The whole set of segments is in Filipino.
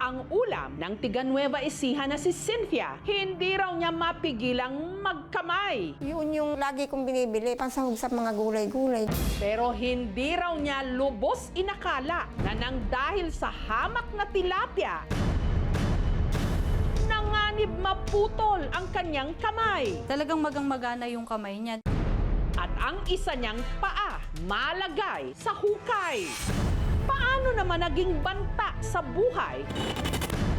ang ulam ng tiga Nueva Ecija na si Cynthia. Hindi raw niya mapigilang magkamay. Yun yung lagi kong binibili, pansahog sa mga gulay-gulay. Pero hindi raw niya lubos inakala na nang dahil sa hamak na tilapia, nanganib maputol ang kanyang kamay. Talagang magang-magana yung kamay niya. At ang isa niyang paa malagay sa hukay. Paano naman naging banta sa buhay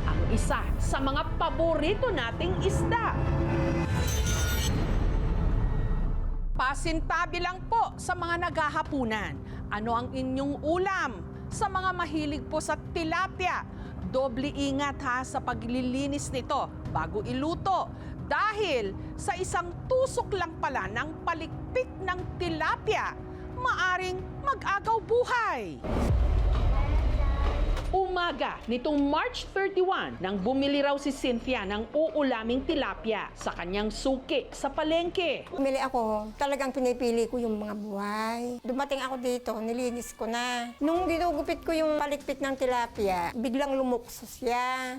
ang isa sa mga paborito nating isda? Pasintabi lang po sa mga naghahapunan. Ano ang inyong ulam? Sa mga mahilig po sa tilapia, doble ingat ha sa paglilinis nito bago iluto. Dahil sa isang tusok lang pala ng palikpik ng tilapia, maaring mag-agaw buhay. Umaga nitong March 31 nang bumili raw si Cynthia ng uulaming tilapia sa kanyang suki sa palengke. Bumili ako, talagang pinipili ko yung mga buhay. Dumating ako dito, nilinis ko na. Nung ginugupit ko yung palikpik ng tilapia, biglang lumukso siya.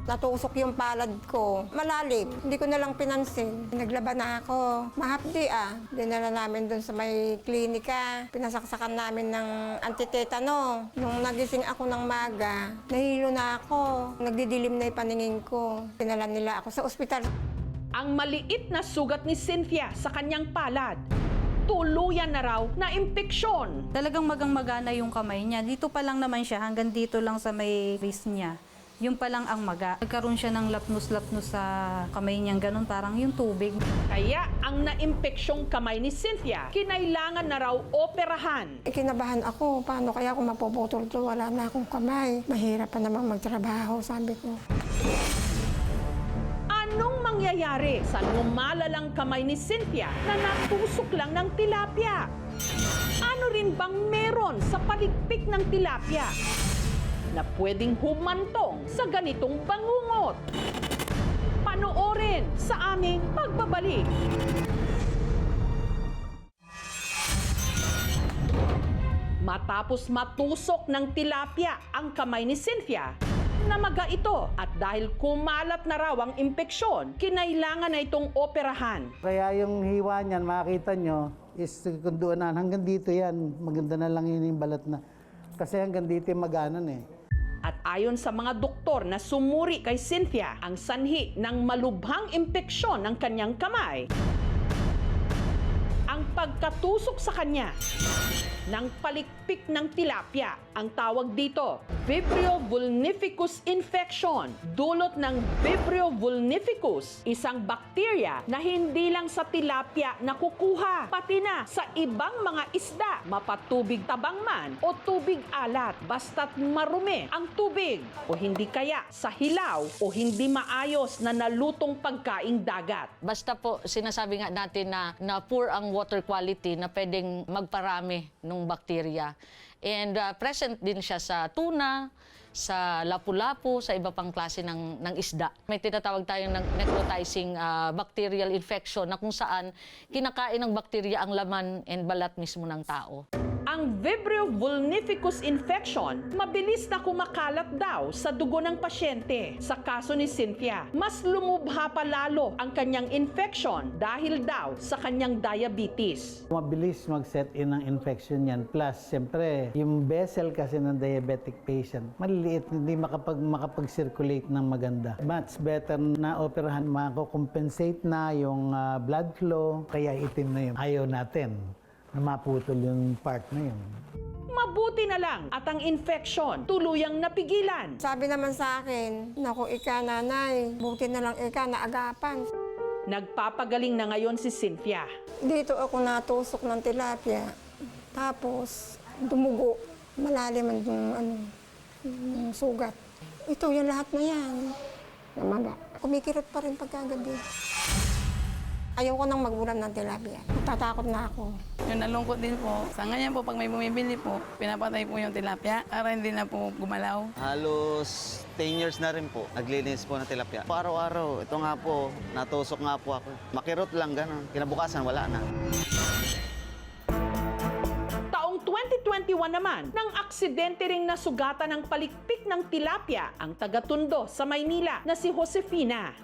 Natusok yung palad ko. Malalim. Hindi ko na lang pinansin. Naglaban na ako. Mahapdi Dinala namin doon sa may klinika. Pinasaksakan namin ng antitetano. Nung nagising ako ng maga, nahilo na ako. Nagdidilim na yung paningin ko. Pinala nila ako sa ospital. Ang maliit na sugat ni Cynthia sa kanyang palad, tuluyan na raw na impeksyon. Talagang magang-magana yung kamay niya. Dito pa lang naman siya, hanggang dito lang sa may wrist niya. Yung pa lang ang maga. Nagkaroon siya ng lapnos-lapnos sa kamay niyang ganun, parang yung tubig. Kaya ang naimpekyong kamay ni Cynthia, kinailangan na raw operahan. Kinabahan ako. Paano kaya kung mapuputol to? Wala na akong kamay. Mahirap pa naman magtrabaho, sabi ko. Anong mangyayari sa lumalalang kamay ni Cynthia na natusok lang ng tilapia? Ano rin bang meron sa paligpik ng tilapia na pwedeng humantong sa ganitong bangungot? Panoorin sa aming pagbabalik. Matapos matusok ng tilapia ang kamay ni Cynthia, namaga ito at dahil kumalat na raw ang impeksyon, kinailangan na itong operahan. Kaya yung hiwa niyan, makikita nyo, is kunduanan. Hanggang dito yan, maganda na lang yun yung balat na. Kasi hanggang dito yung maganon eh. At ayon sa mga doktor na sumuri kay Cynthia, ang sanhi ng malubhang impeksyon ng kanyang kamay, ang pagkatusok sa kanya ng palikpik ng tilapia. Ang tawag dito, Vibrio vulnificus infection. Dulot ng Vibrio vulnificus, isang bakterya na hindi lang sa tilapia nakukuha, pati na sa ibang mga isda, mapatubig tabang man o tubig alat, basta't marumi ang tubig o hindi kaya sa hilaw o hindi maayos na nalutong pagkaing dagat. Basta po, sinasabi nga natin na poor ang water quality na pwedeng magparami ng bakterya. And present din siya sa tuna, sa lapu-lapu, sa iba pang klase ng isda. May tinatawag tayong necrotizing bacterial infection na kung saan kinakain ng bakterya ang laman and balat mismo ng tao. Ang Vibrio vulnificus infection, mabilis na kumakalat daw sa dugo ng pasyente. Sa kaso ni Cynthia, mas lumubha pa lalo ang kanyang infection dahil daw sa kanyang diabetes. Mabilis mag-set in ng infection yan. Plus, siyempre, yung vessel kasi ng diabetic patient, maliliit, hindi makapag-circulate ng maganda. Much better na operahan, mako-compensate na yung blood flow, kaya itim na yun. Ayaw natin na maputol yung part na yun. Mabuti na lang at ang infection tuluyang napigilan. Sabi naman sa akin, naku ika nanay, buti na lang ika naagapan. Nagpapagaling na ngayon si Cynthia. Dito ako natusok ng tilapia. Tapos, dumugo. Malalim yung sugat. Ito, yung lahat na yan. Namaga. Kumikirot pa rin pagkagabi. Ayoko nang magulam ng tilapia. Natatakot na ako. Yung nalungkot din po, sa ngayon po, pag may bumibili po, pinapatay po yung tilapia para hindi na po gumalaw. Halos 10 years na rin po, naglilinis po ng tilapia. Araw-araw, ito nga po, natusok nga po ako. Makirot lang, gano'n. Kinabukasan, wala na. Taong 2020, 2021 naman, nang aksidente ring nasugatan ng palikpik ng tilapia ang taga-Tondo sa Maynila na si Josefina.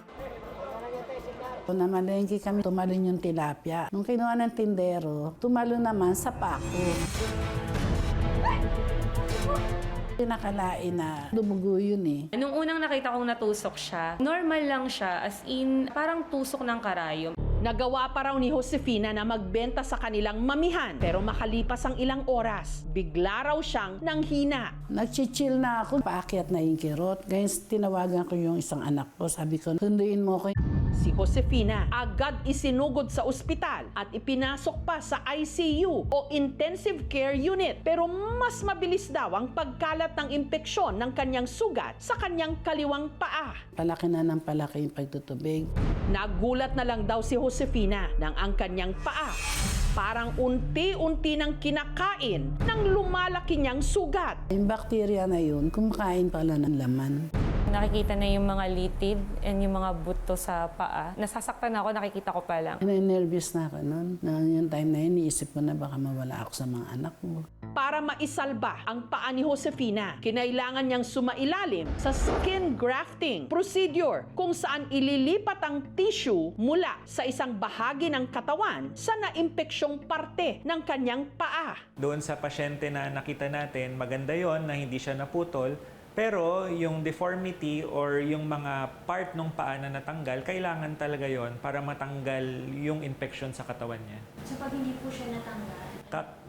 Namalengke kami, tumalon yung tilapia. Nung kinuha ng tindero, tumalon naman sa pako. Nakalain na dumugo yun eh. Nung unang nakita kong natusok siya, normal lang siya, as in parang tusok ng karayom. Nagawa pa raw ni Josefina na magbenta sa kanilang mamihan, pero makalipas ang ilang oras, bigla raw siyang nanghina. Nag-chill na ako, paakyat na yung kirot. Ngayon tinawagan ko yung isang anak ko, sabi ko, sunduin mo ko. Si Josefina agad isinugod sa ospital at ipinasok pa sa ICU o Intensive Care Unit. Pero mas mabilis daw ang pagkalat ng impeksyon ng kanyang sugat sa kanyang kaliwang paa. Palaki na ng palaki yung pagtutubig. Nagulat na lang daw si Josefina nang ang kanyang paa parang unti-unti nang kinakain ng lumalaki niyang sugat. Yung bakterya na yun, kumakain pala ng laman. Nakikita na yung mga litid and yung mga buto sa paa. Nasasaktan ako, nakikita ko pa lang. Nervous na ako noon. Yung time na yun, iisip ko na baka mawala ako sa mga anak ko. Para maisalba ang paa ni Josefina, kinailangan niyang sumailalim sa skin grafting procedure kung saan ililipat ang tissue mula sa isang bahagi ng katawan sa naimpeksyong parte ng kanyang paa. Doon sa pasyente na nakita natin, maganda yon na hindi siya naputol. Pero yung deformity or yung mga part ng paa na natanggal, kailangan talaga yon para matanggal yung infection sa katawan niya. So pag hindi po siya natanggal?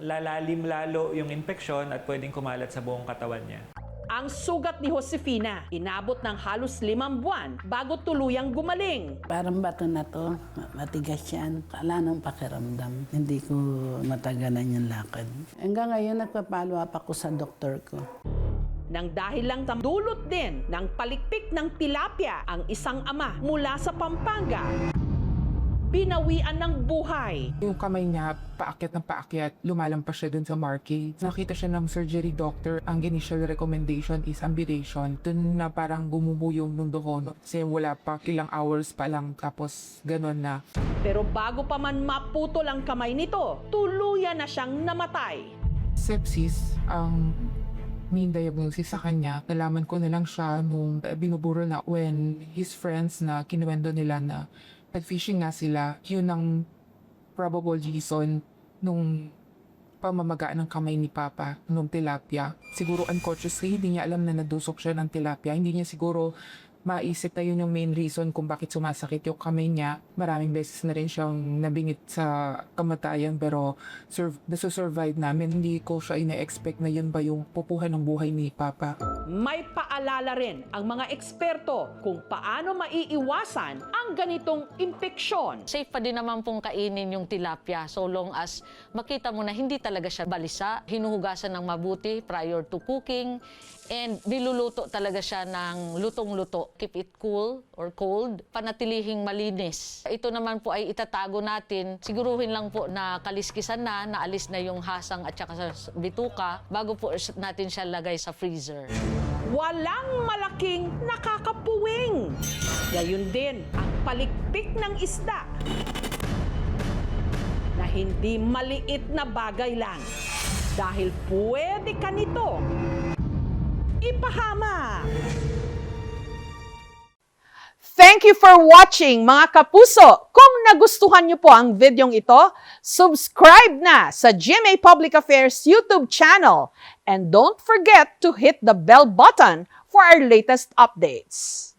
Lalalim lalo yung infection at pwedeng kumalat sa buong katawan niya. Ang sugat ni Josefina, inabot ng halos 5 buwan bago tuluyang gumaling. Parang bato na to, matigas yan. Wala nang pakiramdam. Hindi ko matagalan yung lakad. Hanggang ngayon, nagpapalo up ako sa doktor ko. Nang dahil lang sa dulot din ng palikpik ng tilapia ang isang ama mula sa Pampanga, binawian ng buhay. Yung kamay niya, paakyat ng paakyat, lumalampas siya dun sa marquee. Nakita siya ng surgery doctor. Ang initial recommendation is ambulation. Dun na parang bumubo yung mundo ko. Kasi wala pa, ilang hours pa lang, tapos ganun na. Pero bago pa man maputol ang kamay nito, tuluyan na siyang namatay. Sepsis, ang main diagnosis sa kanya, nalaman ko na lang siya nung binuburo na when his friends na kinuwento nila na nag-fishing nga sila, yun ang probable reason nung pamamaga ng kamay ni Papa nung tilapia. Siguro unconsciously, hindi niya alam na nadusok siya ng tilapia. Hindi niya siguro maisip na yun yung main reason kung bakit sumasakit yung kamay niya. Maraming beses na rin siyang nabingit sa kamatayan pero nasusurvive namin. Hindi ko siya ina-expect na yun ba yung pupuhan ng buhay ni Papa. May paalala rin ang mga eksperto kung paano maiiwasan ang ganitong impeksyon. Safe pa din naman pong kainin yung tilapia so long as makita mo na hindi talaga siya balisa, hinuhugasan ng mabuti prior to cooking, and niluluto talaga siya ng lutong-luto. Keep it cool or cold, panatilihing malinis. Ito naman po ay itatago natin, siguruhin lang po na kaliskisan na, naalis na yung hasang at saka sa bituka, bago po natin siya lagay sa freezer. Walang malaking nakakapuwing. Gayun din ang palikpik ng isda na hindi maliit na bagay lang dahil pwede ka nito ipahama. Thank you for watching, mga kapuso. Kung nagustuhan niyo po ang videong ito, subscribe na sa GMA Public Affairs YouTube channel. And don't forget to hit the bell button for our latest updates.